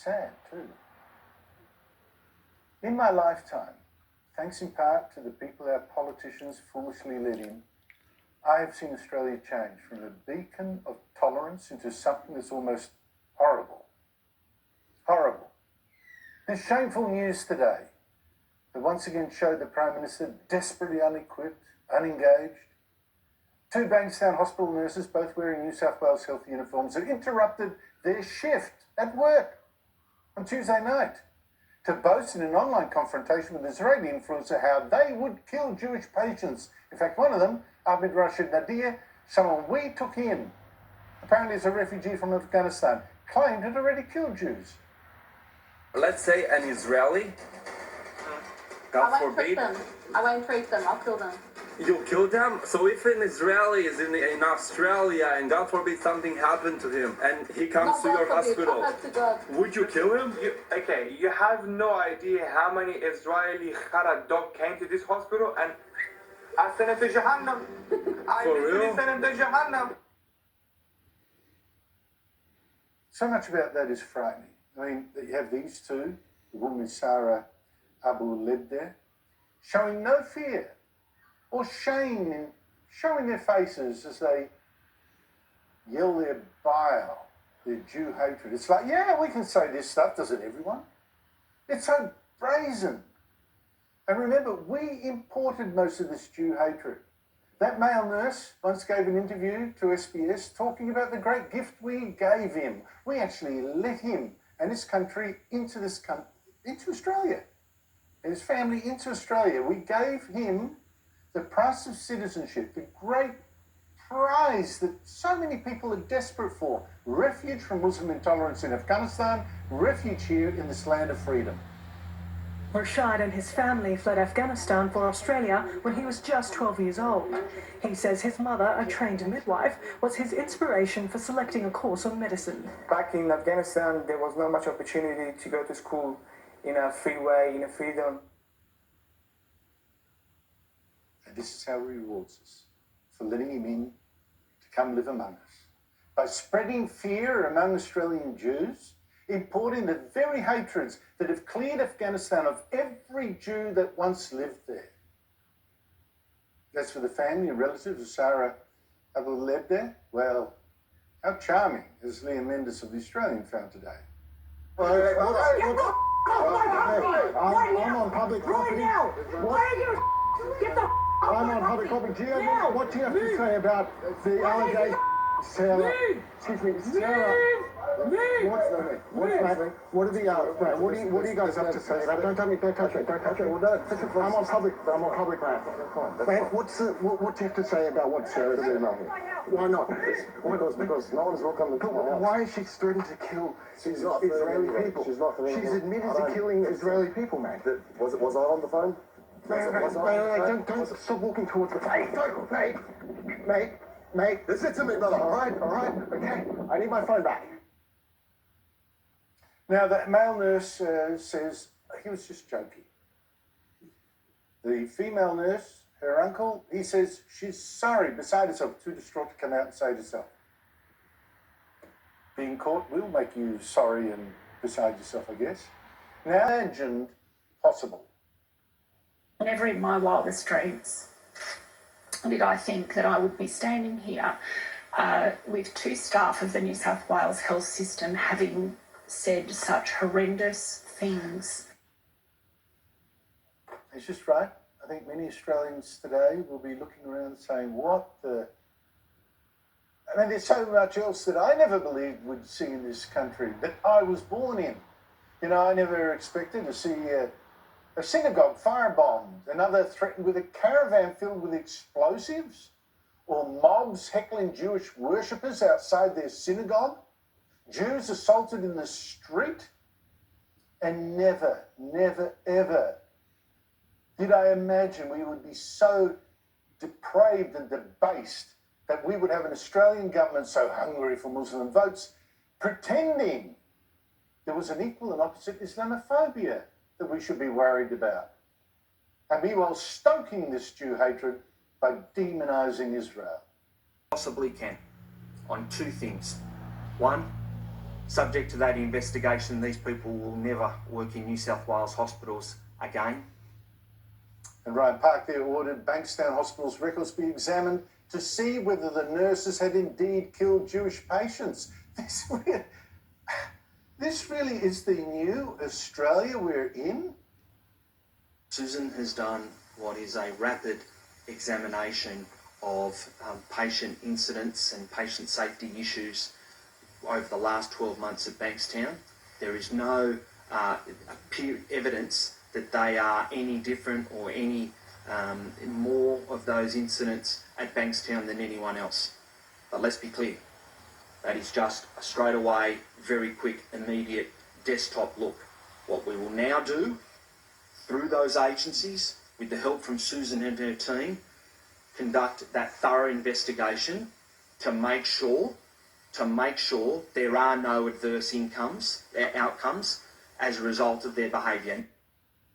sad too. In my lifetime, thanks in part to the people our politicians foolishly led in, I have seen Australia change from a beacon of tolerance into something that's almost horrible. Horrible. There's shameful news today that once again showed the Prime Minister desperately unequipped, unengaged. 2 Bankstown Hospital nurses, both wearing New South Wales health uniforms, have interrupted their shift at work on Tuesday night to boast in an online confrontation with Israeli influencer how they would kill Jewish patients. In fact, one of them, Ahmed Rashid Nadir, someone we took in, apparently is a refugee from Afghanistan, claimed had already killed Jews. Let's say an Israeli, God forbid. I won't treat them, I'll kill them. You'll kill them? So if an Israeli is in Australia and God forbid something happened to him and he comes to your hospital, would you kill him? You have no idea how many Israeli Khara dog came to this hospital and I sent him to Jahannam. For real? Sent him to Jahannam. So much about that is frightening. I mean, you have these two, the woman is Sarah Abu Lebda, showing no fear or shame in showing their faces as they yell their bile, their Jew hatred. It's like, yeah, we can say this stuff, doesn't everyone? It's so brazen. And remember, we imported most of this Jew hatred. That male nurse once gave an interview to SBS talking about the great gift we gave him. We actually let him and his country into Australia, and his family into Australia. We gave him the price of citizenship, the great prize that so many people are desperate for. Refuge from Muslim intolerance in Afghanistan, refuge here in this land of freedom. Rashad and his family fled Afghanistan for Australia when he was just 12 years old. He says his mother, a trained midwife, was his inspiration for selecting a course on medicine. Back in Afghanistan, there was not much opportunity to go to school in a free way, in a freedom. And this is how he rewards us, for letting him in to come live among us. By spreading fear among Australian Jews, importing the very hatreds that have cleared Afghanistan of every Jew that once lived there. As for the family and relatives of Sarah Abu Lebda, well, how charming, as Liam Mendes of The Australian found today. I'm on public property. Right now! Why are you... Get the... I'm on public property. What do you have to say about the allegation? Sarah, excuse me, Sarah. What do you guys have to say? Don't touch me. Don't touch me. Well, I'm on public land. Man, what do you have to say about what Sarah did? Why not? Because no one's welcome to my house. Why is she threatening to kill Israeli people? She's admitted to killing Israeli people, man. Was I on the phone? Don't stop walking towards the mate. Listen to me, brother. All right, okay. I need my phone back. Now, that male nurse says he was just joking. The female nurse, her uncle, he says she's sorry, beside herself, too distraught to come out and save herself. Being caught will make you sorry and beside yourself, I guess. Now, imagined possible. Never in my wildest dreams did I think that I would be standing here with 2 staff of the New South Wales health system having said such horrendous things. He's just right. I think many Australians today will be looking around saying, what the... I mean, there's so much else that I never believed would see in this country that I was born in. You know, I never expected to see a synagogue firebombed, another threatened with a caravan filled with explosives, or mobs heckling Jewish worshippers outside their synagogue, Jews assaulted in the street, and never, ever did I imagine we would be so depraved and debased that we would have an Australian government so hungry for Muslim votes, pretending there was an equal and opposite Islamophobia that we should be worried about. And meanwhile stoking this Jew hatred by demonising Israel. Possibly can, on 2 things. 1, Subject to that investigation, these people will never work in New South Wales hospitals again. And Ryan Park there ordered Bankstown Hospital's records be examined to see whether the nurses had indeed killed Jewish patients. This really is the new Australia we're in? Susan has done what is a rapid examination of patient incidents and patient safety issues over the last 12 months at Bankstown. There is no evidence that they are any different or any more of those incidents at Bankstown than anyone else. But let's be clear, that is just a straight away, very quick, immediate desktop look. What we will now do through those agencies, with the help from Susan and her team, conduct that thorough investigation to make sure there are no adverse outcomes as a result of their behaviour.